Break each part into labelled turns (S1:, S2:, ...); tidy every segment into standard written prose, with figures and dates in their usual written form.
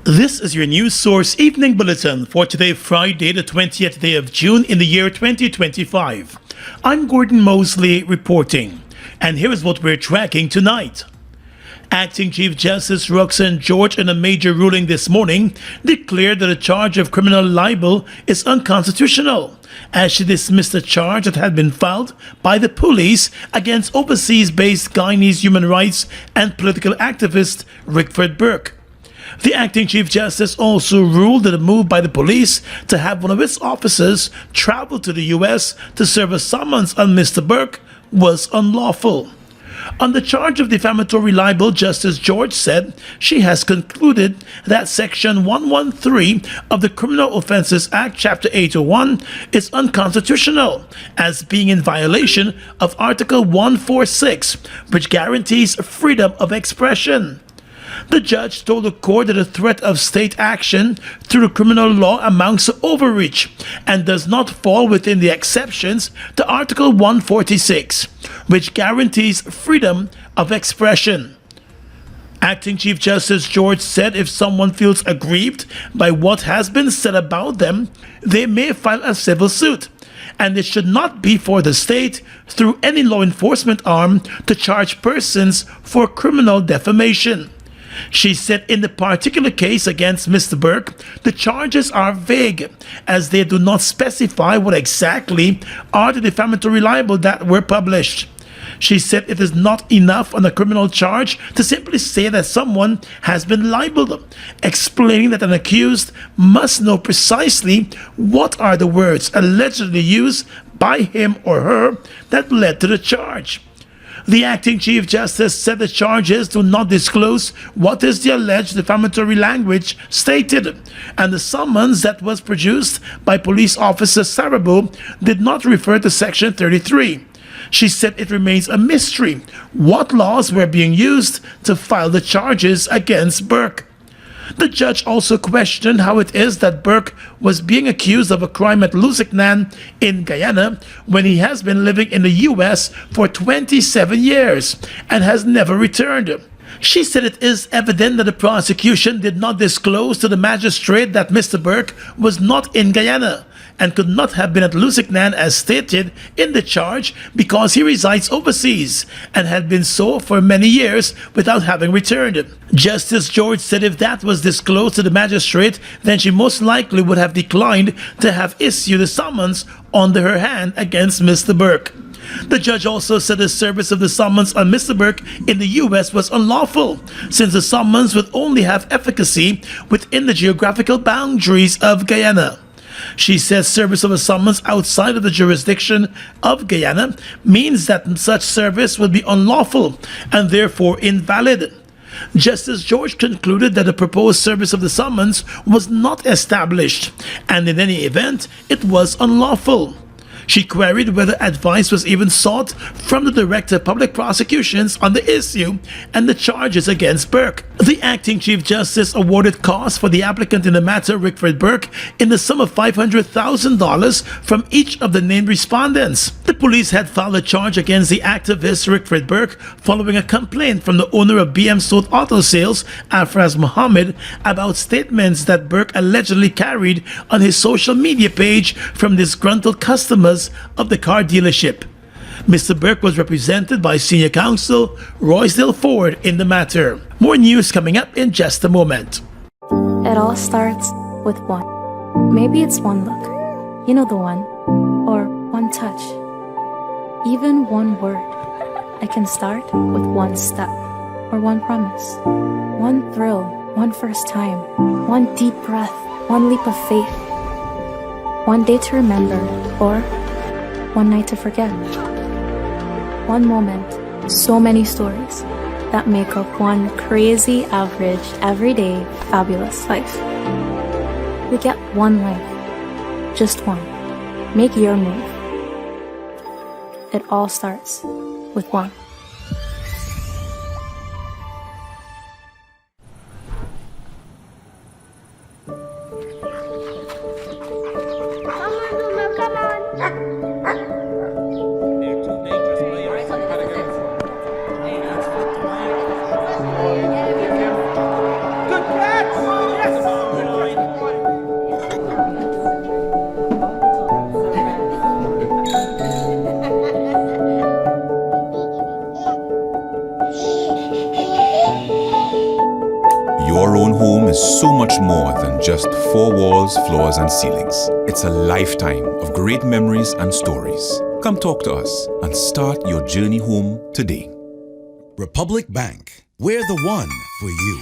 S1: This is your news source evening bulletin for today, Friday, the 20th day of June in the year 2025. I'm Gordon Mosley reporting, and here is what we're tracking tonight. Acting Chief Justice Roxanne George, in a major ruling this morning, declared that a charge of criminal libel is unconstitutional, as she dismissed a charge that had been filed by the police against overseas-based Guyanese human rights and political activist Rickford Burke. The acting Chief Justice also ruled that a move by the police to have one of its officers travel to the U.S. to serve a summons on Mr. Burke was unlawful. On the charge of defamatory libel, Justice George said she has concluded that Section 113 of the Criminal Offences Act, Chapter 801, is unconstitutional, as being in violation of Article 146, which guarantees freedom of expression. The judge told the court that a threat of state action through the criminal law amounts to overreach and does not fall within the exceptions to Article 146, which guarantees freedom of expression. Acting Chief Justice George said if someone feels aggrieved by what has been said about them, they may file a civil suit, and it should not be for the state, through any law enforcement arm, to charge persons for criminal defamation. She said in the particular case against Mr. Burke, the charges are vague, as they do not specify what exactly are the defamatory libel that were published. She said it is not enough on a criminal charge to simply say that someone has been libeled, explaining that an accused must know precisely what are the words allegedly used by him or her that led to the charge. The acting Chief Justice said the charges do not disclose what is the alleged defamatory language stated, and the summons that was produced by police officer Sarabo did not refer to Section 33. She said it remains a mystery what laws were being used to file the charges against Burke. The judge also questioned how it is that Burke was being accused of a crime at Lusignan in Guyana when he has been living in the U.S. for 27 years and has never returned. She said it is evident that the prosecution did not disclose to the magistrate that Mr. Burke was not in Guyana and could not have been at Lusignan as stated in the charge because he resides overseas and had been so for many years without having returned. Justice George said if that was disclosed to the magistrate, then she most likely would have declined to have issued a summons under her hand against Mr. Burke. The judge also said the service of the summons on Mr. Burke in the U.S. was unlawful, since the summons would only have efficacy within the geographical boundaries of Guyana. She says service of a summons outside of the jurisdiction of Guyana means that such service would be unlawful and therefore invalid. Justice George concluded that the proposed service of the summons was not established, and in any event, it was unlawful. She queried whether advice was even sought from the Director of Public Prosecutions on the issue and the charges against Burke. The acting Chief Justice awarded costs for the applicant in the matter, Rickford Burke, in the sum of $500,000 from each of the named respondents. The police had filed a charge against the activist Rickford Burke following a complaint from the owner of BM Sold Auto Sales, Afraz Mohammed, about statements that Burke allegedly carried on his social media page from disgruntled customers of the car dealership. Mr. Burke was represented by Senior Counsel Roysdale Ford in the matter. More news coming up in just a moment.
S2: It all starts with one. Maybe it's one look, you know the one, or one touch, even one word. It can start with one step, or one promise, one thrill, one first time, one deep breath, one leap of faith, one day to remember, or one night to forget. One moment, so many stories that make up one crazy, average, everyday, fabulous life. We get one life, just one. Make your move. It all starts with one.
S3: Good catch! Yes! is so much more than just four walls, floors, and ceilings. It's a lifetime of great memories and stories. Come talk to us and start your journey home today.
S4: Republic Bank, we're the one for you.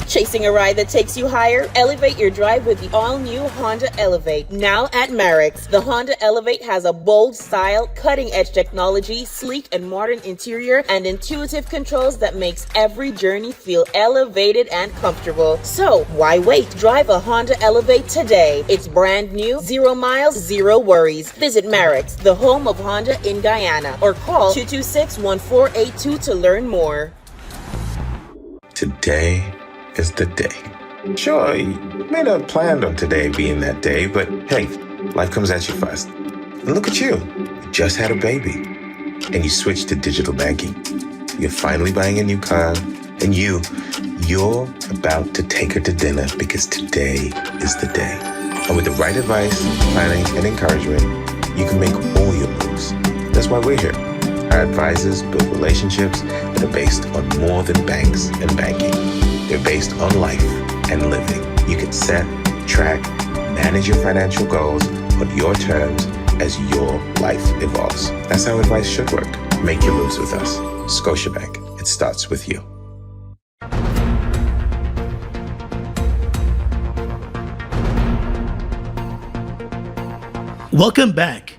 S5: Chasing a ride that takes you higher? Elevate your drive with the all-new Honda Elevate. Now at Merrick's, the Honda Elevate has a bold style, cutting-edge technology, sleek and modern interior, and intuitive controls that makes every journey feel elevated and comfortable. So, why wait? Drive a Honda Elevate today. It's brand new, 0 miles, 0 worries. Visit Merrick's, the home of Honda in Guyana, or call 226-1482 to learn more.
S6: Today is the day. Sure, you may not have planned on today being that day, but hey, life comes at you fast. And look at you. You just had a baby. And you switched to digital banking. You're finally buying a new car. And you're about to take her to dinner because today is the day. And with the right advice, planning, and encouragement, you can make all your moves. That's why we're here. Our advisors build relationships that are based on more than banks and banking. They're based on life and living. You can set, track, manage your financial goals on your terms as your life evolves. That's how advice should work. Make your moves with us. Scotiabank. It starts with you.
S1: Welcome back.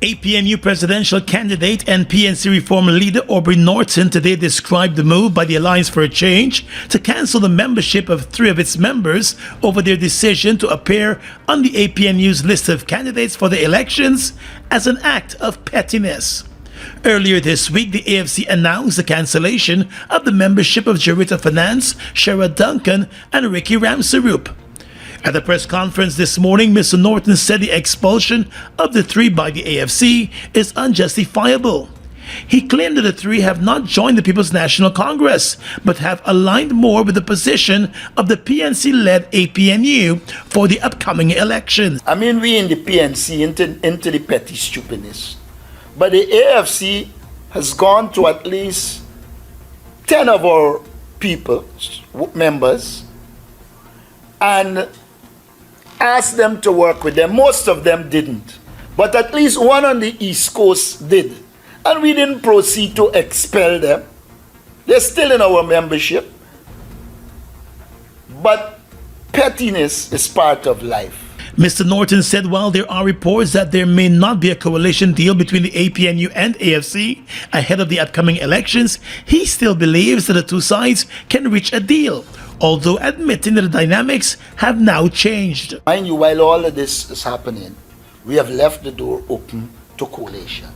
S1: APNU presidential candidate and PNC reform leader Aubry Norton today described the move by the Alliance for a Change to cancel the membership of 3 of its members over their decision to appear on the APNU's list of candidates for the elections as an act of pettiness. Earlier this week, the AFC announced the cancellation of the membership of Jarita Finance, Shara Duncan, and Ricky Ramsaroop. At the press conference this morning, Mr. Norton said the expulsion of the 3 by the AFC is unjustifiable. He claimed that the 3 have not joined the People's National Congress, but have aligned more with the position of the PNC-led APNU for the upcoming elections.
S7: I mean, we in the PNC into the petty stupidness. But the AFC has gone to at least 10 of our people, members, and asked them to work with them. Most of them didn't. But at least one on the East Coast did. And we didn't proceed to expel them. They're still in our membership. But pettiness is part of life.
S1: Mr. Norton said while there are reports that there may not be a coalition deal between the APNU and AFC ahead of the upcoming elections, he still believes that the two sides can reach a deal, although admitting that the dynamics have now changed.
S7: Mind you, while all of this is happening, we have left the door open to coalition.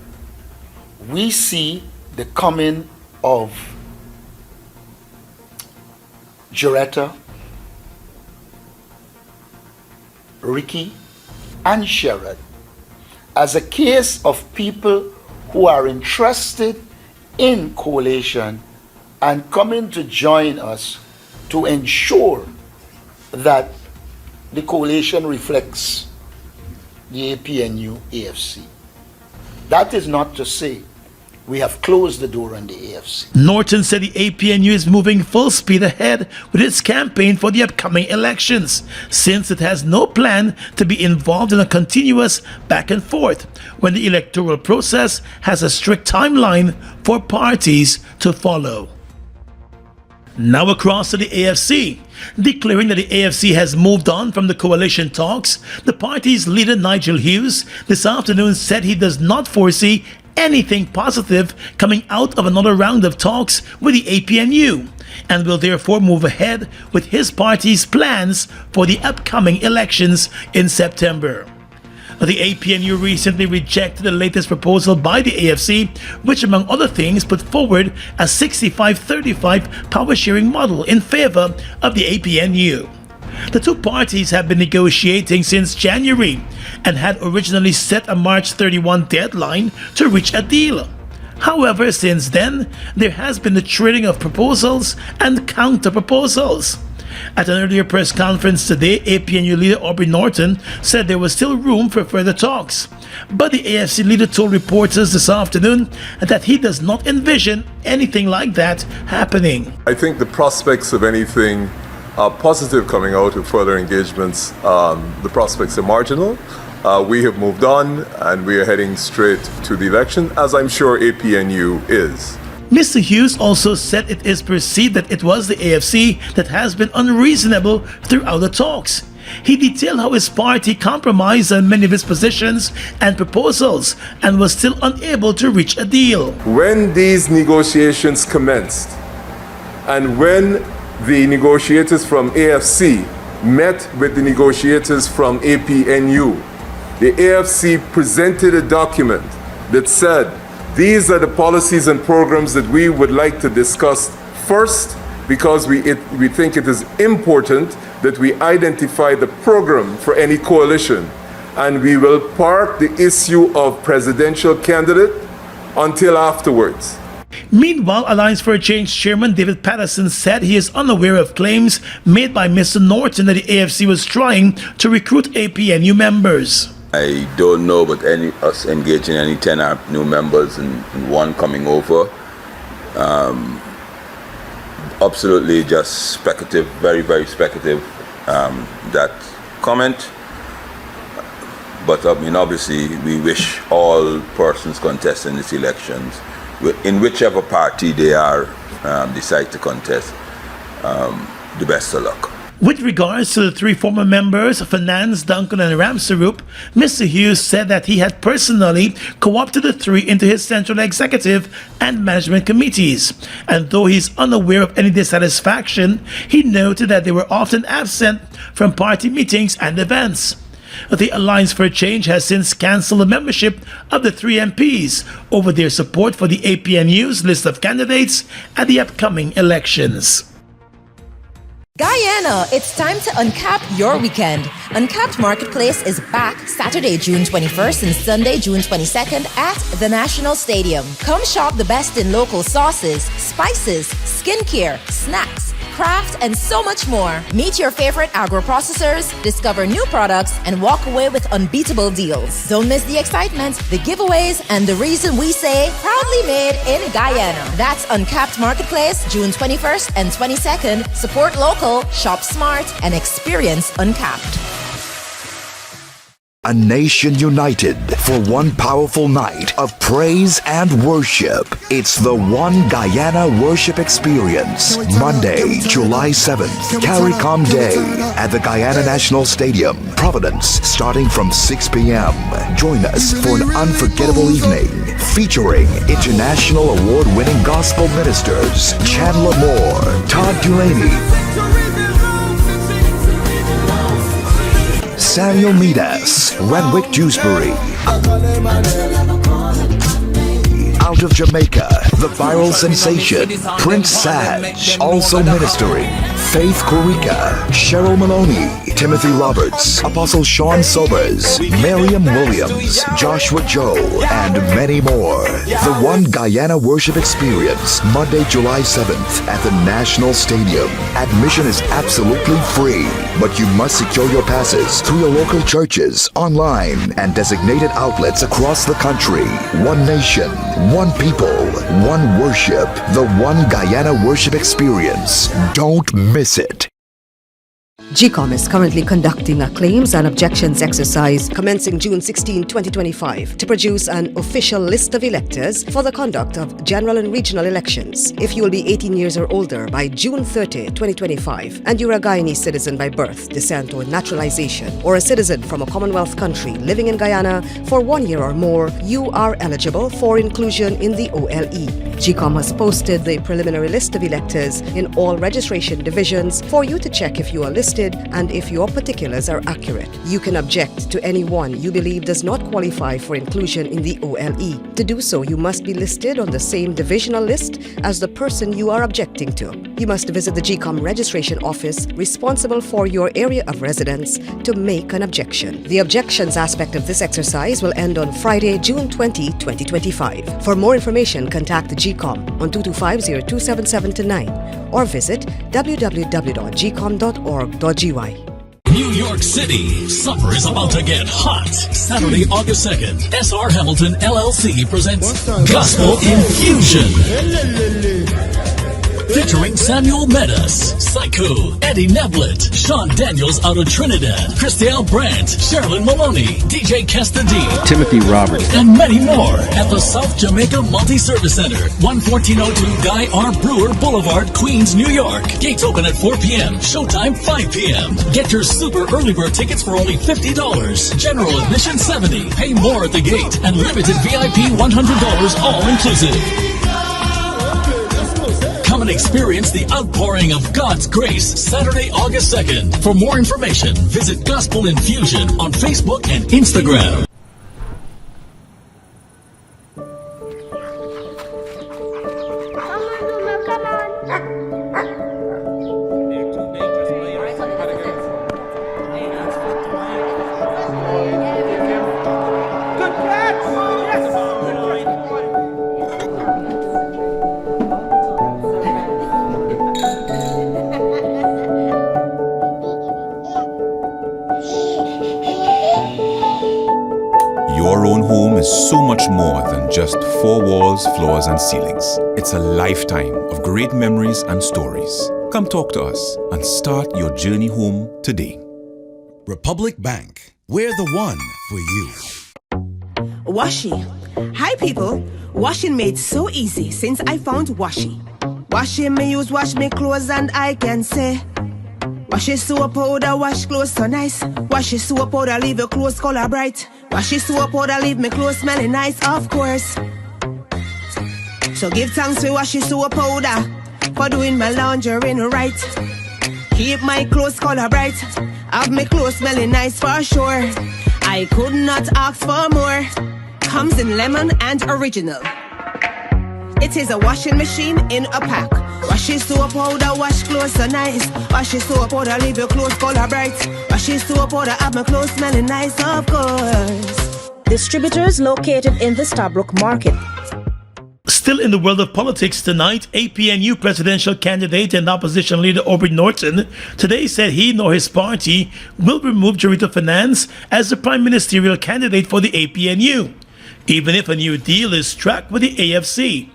S7: We see the coming of Jaretta, Ricky, and Sherrod as a case of people who are interested in coalition and coming to join us to ensure that the coalition reflects the APNU AFC. That is not to say we have closed the door on the AFC.
S1: Norton said the APNU is moving full speed ahead with its campaign for the upcoming elections, since it has no plan to be involved in a continuous back and forth when the electoral process has a strict timeline for parties to follow. Now across to the AFC. Declaring that the AFC has moved on from the coalition talks, the party's leader Nigel Hughes this afternoon said he does not foresee anything positive coming out of another round of talks with the APNU, and will therefore move ahead with his party's plans for the upcoming elections in September. The APNU recently rejected the latest proposal by the AFC, which among other things put forward a 65-35 power sharing model in favor of the APNU. The two parties have been negotiating since January and had originally set a March 31 deadline to reach a deal. However, since then, there has been a trading of proposals and counter-proposals. At an earlier press conference today, APNU leader Aubry Norton said there was still room for further talks. But the AFC leader told reporters this afternoon that he does not envision anything like that happening.
S8: I think the prospects of anything positive coming out of further engagements, the prospects are marginal. We have moved on and we are heading straight to the election, as I'm sure APNU is.
S1: Mr. Hughes also said it is perceived that it was the AFC that has been unreasonable throughout the talks. He detailed how his party compromised on many of his positions and proposals and was still unable to reach a deal.
S8: When these negotiations commenced and when the negotiators from AFC met with the negotiators from APNU, the AFC presented a document that said, these are the policies and programs that we would like to discuss first, because we think it is important that we identify the program for any coalition, and we will park the issue of presidential candidate until afterwards.
S1: Meanwhile, Alliance for a Change chairman David Patterson said he is unaware of claims made by Mr. Norton that the AFC was trying to recruit APNU members.
S9: I don't know about us engaging any 10 new members and one coming over. Absolutely just speculative, very, very speculative, that comment. But I mean, obviously, we wish all persons contesting these elections, in whichever party they are, decide to contest, the best of luck.
S1: With regards to the three former members, Finance, Duncan and Ramsarup, Mr. Hughes said that he had personally co-opted the three into his central executive and management committees. And though he's unaware of any dissatisfaction, he noted that they were often absent from party meetings and events. The Alliance for Change has since cancelled the membership of the three MPs over their support for the APNU's list of candidates at the upcoming elections.
S10: Guyana, it's time to uncap your weekend. Uncapped Marketplace is back Saturday, June 21st and Sunday, June 22nd at the National Stadium. Come shop the best in local sauces, spices, skincare, snacks, craft, and so much more. Meet your favorite agro-processors, discover new products, and walk away with unbeatable deals. Don't miss the excitement, the giveaways, and the reason we say proudly made in Guyana. That's Uncapped Marketplace, June 21st and 22nd. Support local, shop smart, and experience Uncapped.
S11: A nation united for one powerful night of praise and worship. It's the One Guyana Worship Experience. Monday, July 7th, CARICOM Day at the Guyana National Stadium, Providence, starting from 6 p.m. Join us for an unforgettable evening featuring international award-winning gospel ministers Chandler Moore, Todd Dulaney, Samuel Midas, Renwick Dewsbury. Out of Jamaica, the viral sensation, Prince Saj, also ministering. Faith Kurika, Cheryl Maloney, Timothy Roberts, Apostle Sean Sobers, Miriam Williams, Joshua Joe, and many more. The One Guyana Worship Experience, Monday, July 7th at the National Stadium. Admission is absolutely free, but you must secure your passes through your local churches, online, and designated outlets across the country. One nation, one people, one worship. The One Guyana Worship Experience. Don't miss it.
S12: GCOM is currently conducting a claims and objections exercise commencing June 16, 2025 to produce an official list of electors for the conduct of general and regional elections. If you will be 18 years or older by June 30, 2025 and you're a Guyanese citizen by birth, descent or naturalization or a citizen from a Commonwealth country living in Guyana for 1 year or more, you are eligible for inclusion in the OLE. GCOM has posted the preliminary list of electors in all registration divisions for you to check if you are listed and if your particulars are accurate. You can object to anyone you believe does not qualify for inclusion in the OLE. To do so, you must be listed on the same divisional list as the person you are objecting to. You must visit the GCOM registration office responsible for your area of residence to make an objection. The objections aspect of this exercise will end on Friday, June 20, 2025. For more information, contact the GCOM on 225-0277-9 or visit www.gcom.org.gy.
S13: New York City, summer is about to get hot. Saturday, August 2nd, SR Hamilton LLC presents Gospel Infusion. Featuring Samuel Medas, Psycho, Eddie Neblett, Sean Daniels out of Trinidad, Christelle Brandt, Sherilyn Maloney, DJ Kesta D,
S14: Timothy Roberts,
S13: and many more at the South Jamaica Multi-Service Center, 11402 Guy R. Brewer Boulevard, Queens, New York. Gates open at 4 p.m., showtime 5 p.m. Get your super early bird tickets for only $50. General admission $70. Pay more at the gate, and limited VIP $100 all inclusive. Come and experience the outpouring of God's grace Saturday, August 2nd. For more information, visit Gospel Infusion on Facebook and Instagram.
S3: Your own home is so much more than just four walls, floors, and ceilings. It's a lifetime of great memories and stories. Come talk to us and start your journey home today.
S4: Republic Bank. We're the one for you.
S15: Washi. Hi people. Washing made so easy since I found Washi. Washi me use wash me clothes and I can say Washi soap powder wash clothes so nice. Washi soap powder leave your clothes color bright. Washi soap powder leave me clothes smelling nice, of course. So give thanks to Washi soap powder for doing my laundry right. Keep my clothes color bright. Have my clothes smelling nice for sure. I could not ask for more. Comes in lemon and original. It is a washing machine in a pack. Washi soap powder wash clothes so nice. Washi soap powder leave your clothes color bright. Washi soap powder have my clothes smelling nice, of course.
S16: Distributors located in the Starbrook Market.
S1: Still in the world of politics tonight, APNU presidential candidate and opposition leader Aubry Norton today said he nor his party will remove Jarita Finance as the prime ministerial candidate for the APNU, even if a new deal is struck with the AFC.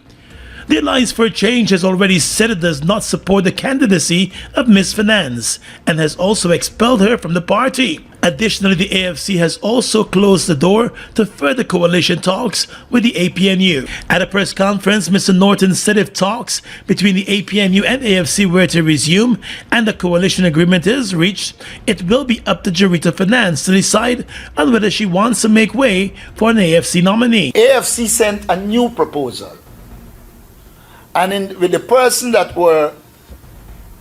S1: The Alliance for Change has already said it does not support the candidacy of Miss Finance and has also expelled her from the party. Additionally, the AFC has also closed the door to further coalition talks with the APNU. At a press conference, Mr. Norton said if talks between the APNU and AFC were to resume and a coalition agreement is reached, it will be up to Jarita Finance to decide on whether she wants to make way for an AFC nominee.
S7: AFC sent a new proposal. And with the person that were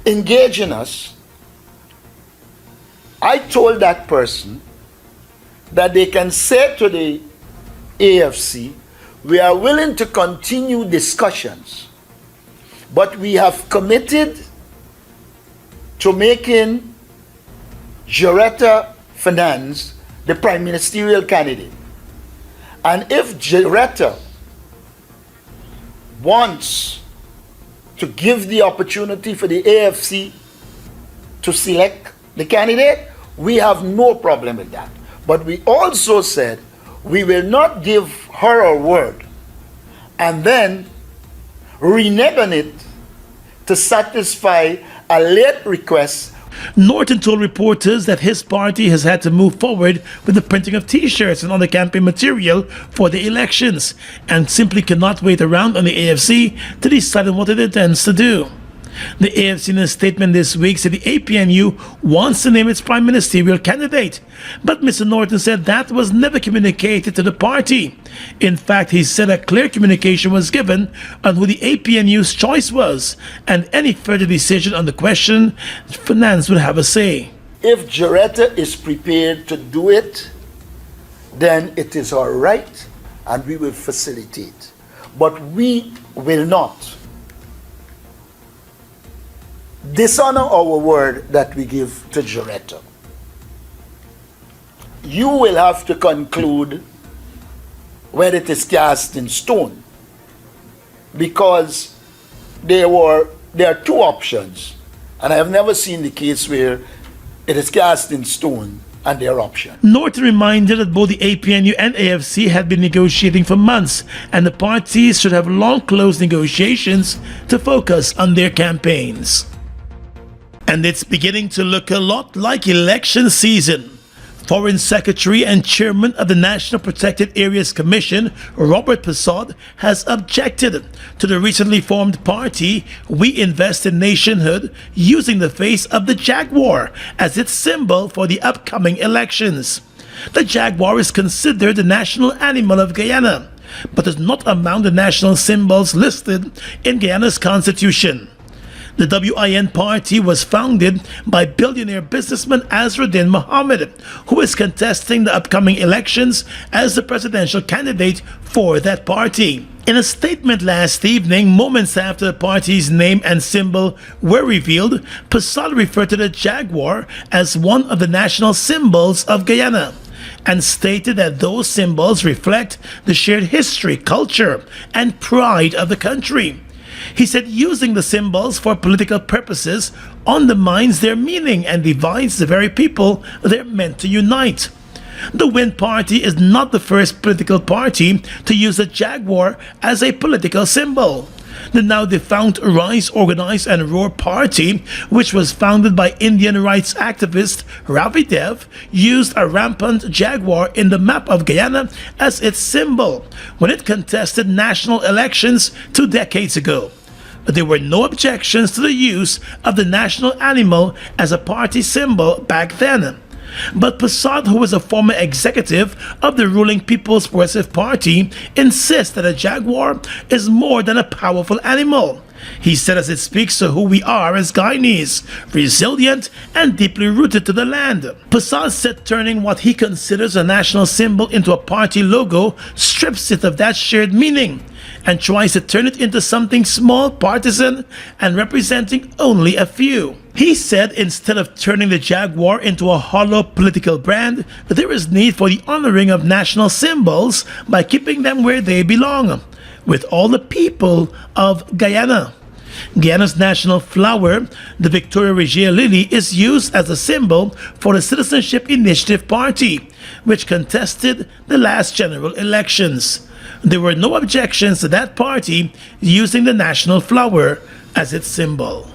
S7: engaging us, I told that person that they can say to the AFC, we are willing to continue discussions, but we have committed to making Jarita Finance the prime ministerial candidate. And if Jarita wants to give the opportunity for the AFC to select the candidate, we have no problem with that. But we also said we will not give her a word and then renege on it to satisfy a late request.
S1: Norton told reporters that his party has had to move forward with the printing of t-shirts and other campaign material for the elections and simply cannot wait around on the AFC to decide on what it intends to do. The AFC in a statement this week said the APNU wants to name its prime ministerial candidate, but Mr. Norton said that was never communicated to the party. In fact, he said a clear communication was given on who the APNU's choice was, and any further decision on the question, finance would have a say.
S7: If Jaretta is prepared to do it, then it is all right, and we will facilitate. But we will not dishonor our word that we give to Jaretta. You will have to conclude whether it is cast in stone, because there are two options, and I have never seen the case where it is cast in stone and their option.
S1: Norton reminded that both the APNU and AFC had been negotiating for months, and the parties should have long closed negotiations to focus on their campaigns. And it's beginning to look a lot like election season. Foreign Secretary and Chairman of the National Protected Areas Commission, Robert Persaud, has objected to the recently formed party We Invest in Nationhood using the face of the jaguar as its symbol for the upcoming elections. The jaguar is considered the national animal of Guyana, but is not among the national symbols listed in Guyana's constitution. The WIN party was founded by billionaire businessman Azruddin Mohammed, who is contesting the upcoming elections as the presidential candidate for that party. In a statement last evening, moments after the party's name and symbol were revealed, Persaud referred to the jaguar as one of the national symbols of Guyana, and stated that those symbols reflect the shared history, culture, and pride of the country. He said using the symbols for political purposes undermines their meaning and divides the very people they're meant to unite. The WIN party is not the first political party to use the jaguar as a political symbol. The now defunct Rise, Organize and Roar party, which was founded by Indian rights activist Ravi Dev, used a rampant jaguar in the map of Guyana as its symbol when it contested national elections 2 decades ago. There were no objections to the use of the national animal as a party symbol back then. But Persaud, who was a former executive of the ruling People's Progressive Party, insists that a jaguar is more than a powerful animal. He said as it speaks to who we are as Guyanese, resilient and deeply rooted to the land. Persaud said turning what he considers a national symbol into a party logo strips it of that shared meaning and tries to turn it into something small, partisan, and representing only a few. He said instead of turning the jaguar into a hollow political brand, there is need for the honoring of national symbols by keeping them where they belong, with all the people of Guyana. Guyana's national flower, the Victoria Regia lily, is used as a symbol for the Citizenship Initiative Party, which contested the last general elections. There were no objections to that party using the national flower as its symbol.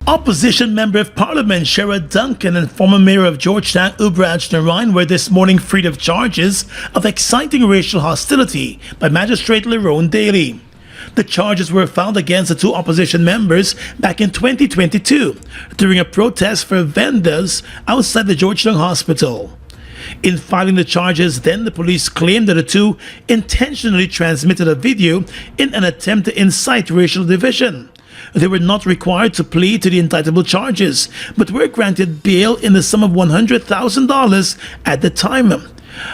S1: Opposition Member of Parliament Sherrod Duncan and former Mayor of Georgetown Ubraj Narain were this morning freed of charges of exciting racial hostility by Magistrate Lerone Daly. The charges were filed against the two opposition members back in 2022 during a protest for vendors outside the Georgetown Hospital. In filing the charges, then the police claimed that the two intentionally transmitted a video in an attempt to incite racial division. They were not required to plead to the indictable charges, but were granted bail in the sum of $100,000 at the time.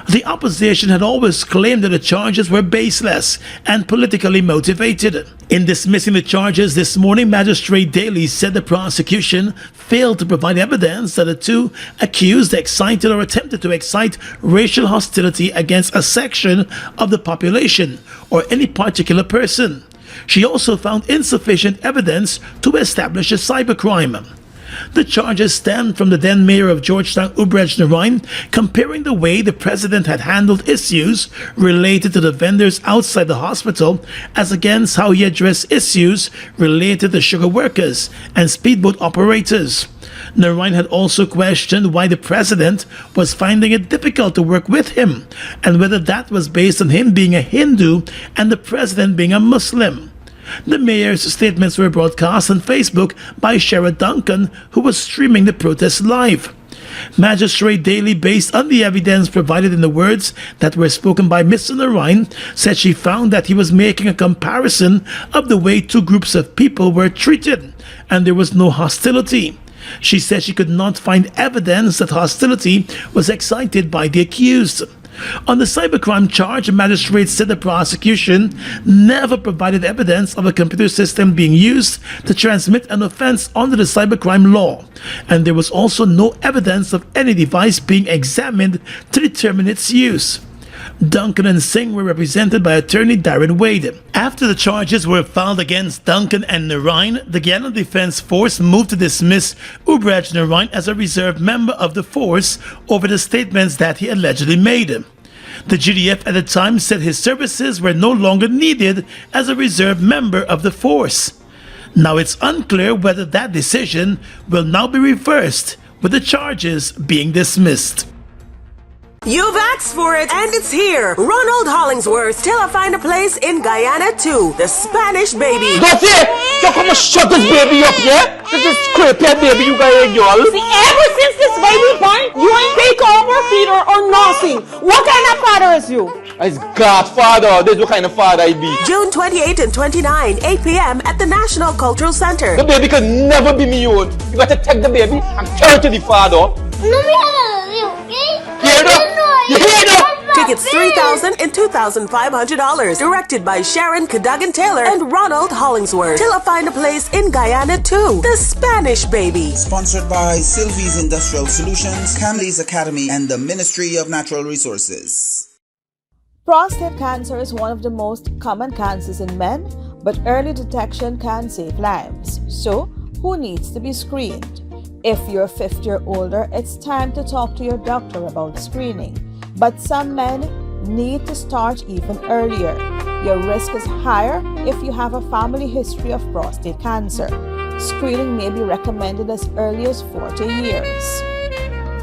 S1: The opposition had always claimed that the charges were baseless and politically motivated. In dismissing the charges this morning, Magistrate Daly said the prosecution failed to provide evidence that the two accused excited or attempted to excite racial hostility against a section of the population or any particular person. She also found insufficient evidence to establish a cybercrime. The charges stemmed from the then mayor of Georgetown, Aubry Norton, comparing the way the president had handled issues related to the vendors outside the hospital as against how he addressed issues related to sugar workers and speedboat operators. Norton had also questioned why the president was finding it difficult to work with him and whether that was based on him being a Hindu and the president being a Muslim. The mayor's statements were broadcast on Facebook by Sheriff Duncan, who was streaming the protest live. Magistrate Daly, based on the evidence provided in the words that were spoken by Mr. Norton, said she found that he was making a comparison of the way two groups of people were treated, and there was no hostility. She said she could not find evidence that hostility was excited by the accused. On the cybercrime charge, magistrates said the prosecution never provided evidence of a computer system being used to transmit an offense under the cybercrime law, and there was also no evidence of any device being examined to determine its use. Duncan and Singh were represented by attorney Darren Wade. After the charges were filed against Duncan and Norton, the Guyana Defense Force moved to dismiss Aubry Norton as a reserve member of the force over the statements that he allegedly made. The GDF at the time said his services were no longer needed as a reserve member of the force. Now it's unclear whether that decision will now be reversed, with the charges being dismissed.
S15: You've asked for it, and it's here. Ronald Hollingsworth, till I find a place in Guyana too. The Spanish baby.
S14: That's it! You come and shut this baby up, yeah? This is creepy baby you got in, y'all.
S17: See, ever since this baby born, you ain't take over, feeder, or nothing. What kind of father is you?
S14: It's Godfather. This is what kind of father I be.
S15: June 28 and 29, 8 p.m. at the National Cultural Center.
S14: The baby could never be me own. You got to take the baby and turn to the father.
S15: Tickets $3,000 and $2,500. Directed by Sharon Cadogan Taylor and Ronald Hollingsworth. Till I find a place in Guyana too. The Spanish baby.
S18: Sponsored by Sylvie's Industrial Solutions, Camley's Academy, and the Ministry of Natural Resources.
S16: Prostate cancer is one of the most common cancers in men, but early detection can save lives. So, who needs to be screened? If you're 50 or older, it's time to talk to your doctor about screening. But some men need to start even earlier. Your risk is higher if you have a family history of prostate cancer. Screening may be recommended as early as 40 years.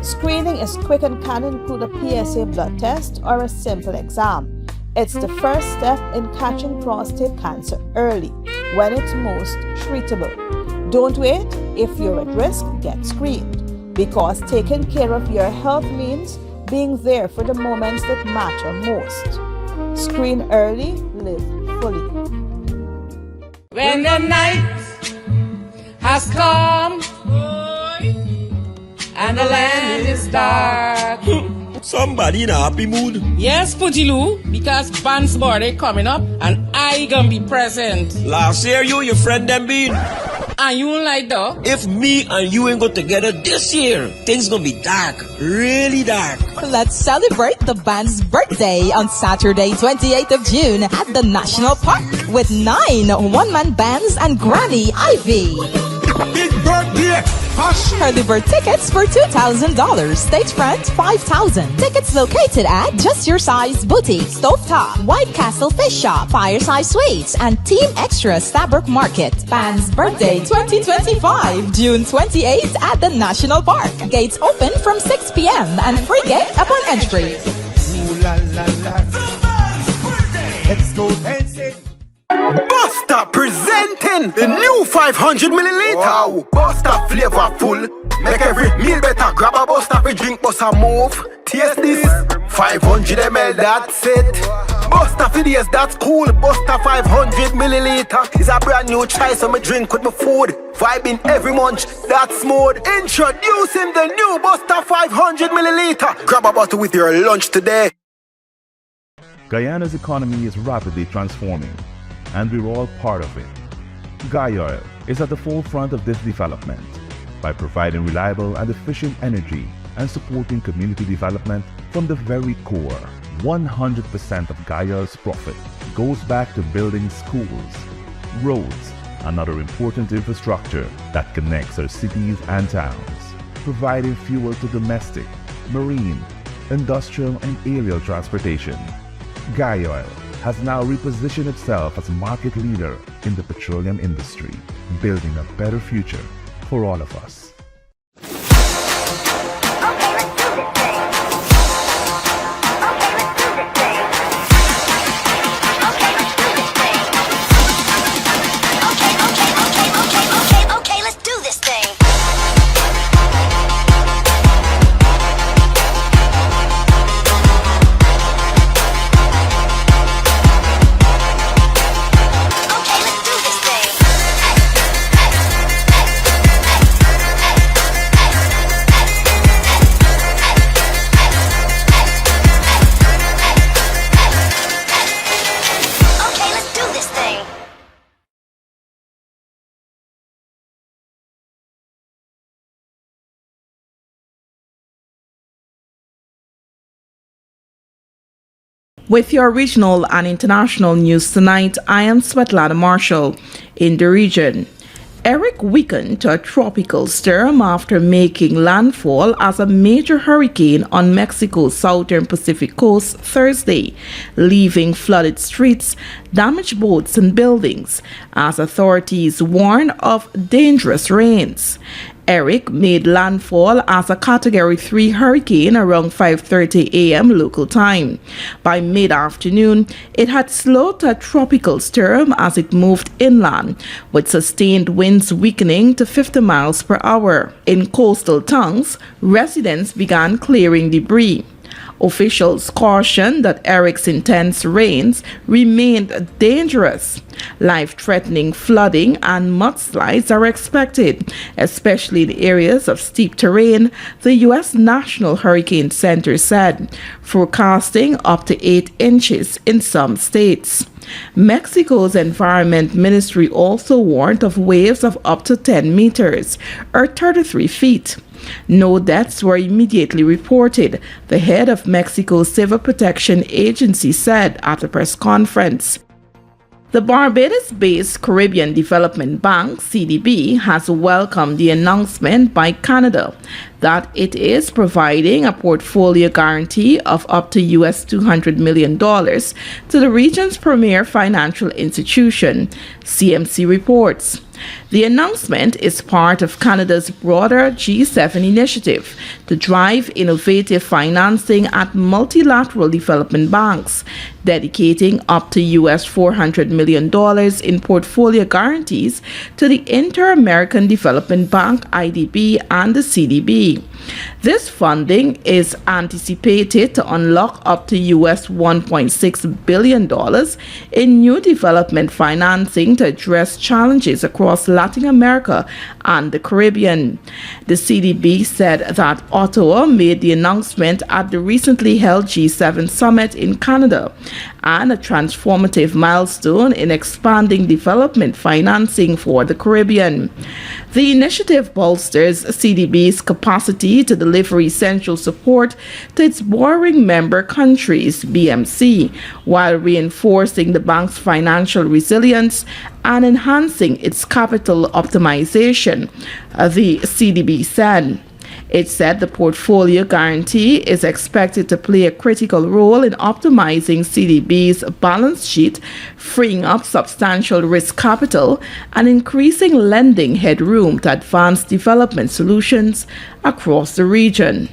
S16: Screening is quick and can include a PSA blood test or a simple exam. It's the first step in catching prostate cancer early, when it's most treatable. Don't wait. If you're at risk, get screened, because taking care of your health means being there for the moments that matter most. Screen early, live fully.
S17: When the night has come and the land is dark.
S14: Somebody in a happy mood.
S17: Yes, Pujiloo, because Ban's birthday coming up and I gonna be present.
S14: Last year your friend them been.
S17: And you like that?
S14: If me and you ain't go together this year, things gonna be dark, really dark.
S10: Let's celebrate the band's birthday on Saturday, 28th of June at the National Park with 9 one-man bands and Granny Ivy.
S14: Big birthday!
S10: Early bird tickets for $2,000. Stage front, $5,000. Tickets located at Just Your Size Boutique, Stovetop, White Castle Fish Shop, Fireside Sweets, and Team Extra Stabrook Market. Band's birthday 2025, June 28th at the National Park. Gates open from 6 p.m. and free gate upon entry.
S14: Let's go dancing. Buster presenting the new 500 milliliter. Wow, Buster flavor full. Make every meal better. Grab a Buster for drink, Buster move. Taste this. 500 ml, that's it. Buster for days, that's cool. Buster 500 milliliter is a brand new choice of my drink with my food. Vibing every munch, that's smooth. Introducing the new Buster 500 milliliter. Grab a bottle with your lunch today.
S19: Guyana's economy is rapidly transforming, and we're all part of it. Guyoil is at the forefront of this development by providing reliable and efficient energy and supporting community development from the very core. 100% of Guyoil's profit goes back to building schools, roads, another important infrastructure that connects our cities and towns, providing fuel to domestic, marine, industrial, and aerial transportation. Guy Oil has now repositioned itself as a market leader in the petroleum industry, building a better future for all of us.
S17: With your regional and international news tonight, I am Svetlana Marshall. In the region, Eric weakened to a tropical storm after making landfall as a major hurricane on Mexico's southern Pacific coast Thursday, leaving flooded streets, damaged boats and buildings, as authorities warn of dangerous rains. Eric made landfall as a Category 3 hurricane around 5:30 a.m. local time. By mid-afternoon, it had slowed to a tropical storm as it moved inland, with sustained winds weakening to 50 miles per hour. In coastal towns, residents began clearing debris. Officials cautioned that Eric's intense rains remained dangerous. Life-threatening flooding and mudslides are expected, especially in areas of steep terrain, the U.S. National Hurricane Center said, forecasting up to 8 inches in some states. Mexico's Environment Ministry also warned of waves of up to 10 meters, or 33 feet. No deaths were immediately reported, the head of Mexico's Civil Protection Agency said at a press conference. The Barbados-based Caribbean Development Bank, CDB, has welcomed the announcement by Canada that it is providing a portfolio guarantee of up to US $200 million to the region's premier financial institution, CMC reports. The announcement is part of Canada's broader G7 initiative to drive innovative financing at multilateral development banks, dedicating up to US $400 million in portfolio guarantees to the Inter-American Development Bank, IDB, and the CDB. This funding is anticipated to unlock up to US $1.6 billion in new development financing to address challenges across Latin America and the Caribbean. The CDB said that Ottawa made the announcement at the recently held G7 summit in Canada, and a transformative milestone in expanding development financing for the Caribbean. The initiative bolsters CDB's capacity to deliver essential support to its borrowing member countries, BMC, while reinforcing the bank's financial resilience and enhancing its capital optimization, the CDB said. It said the portfolio guarantee is expected to play a critical role in optimizing CDB's balance sheet, freeing up substantial risk capital, and increasing lending headroom to advance development solutions across the region.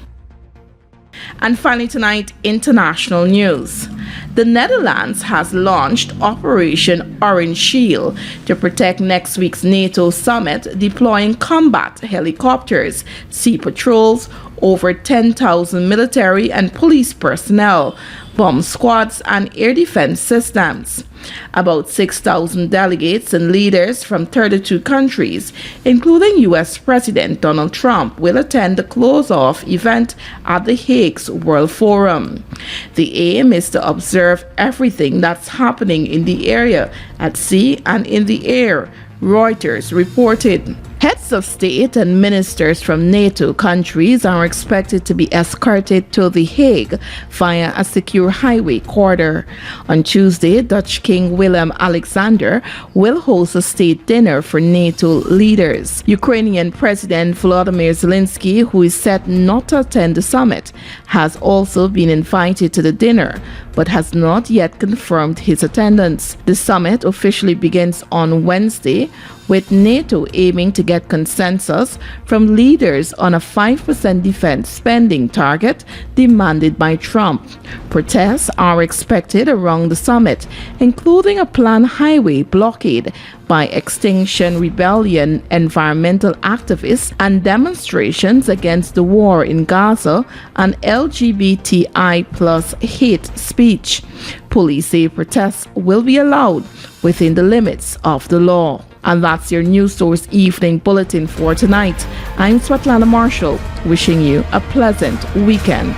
S17: And finally tonight, international news. The Netherlands has launched Operation Orange Shield to protect next week's NATO summit, deploying combat helicopters, sea patrols, over 10,000 military and police personnel, bomb squads, and air defense systems. About 6,000 delegates and leaders from 32 countries, including U.S. President Donald Trump, will attend the close-off event at The Hague's World Forum. The aim is to observe everything that's happening in the area, at sea and in the air, Reuters reported. Heads of state and ministers from NATO countries are expected to be escorted to The Hague via a secure highway corridor. On Tuesday, Dutch King Willem-Alexander will host a state dinner for NATO leaders. Ukrainian President Volodymyr Zelensky, who is set not to attend the summit, has also been invited to the dinner, but has not yet confirmed his attendance. The summit officially begins on Wednesday, with NATO aiming to get consensus from leaders on a 5% defense spending target demanded by Trump. Protests are expected around the summit, including a planned highway blockade by Extinction Rebellion environmental activists and demonstrations against the war in Gaza and LGBTI plus hate speech. Police say protests will be allowed within the limits of the law. And that's your News Source Evening Bulletin for tonight. I'm Svetlana Marshall, wishing you a pleasant weekend.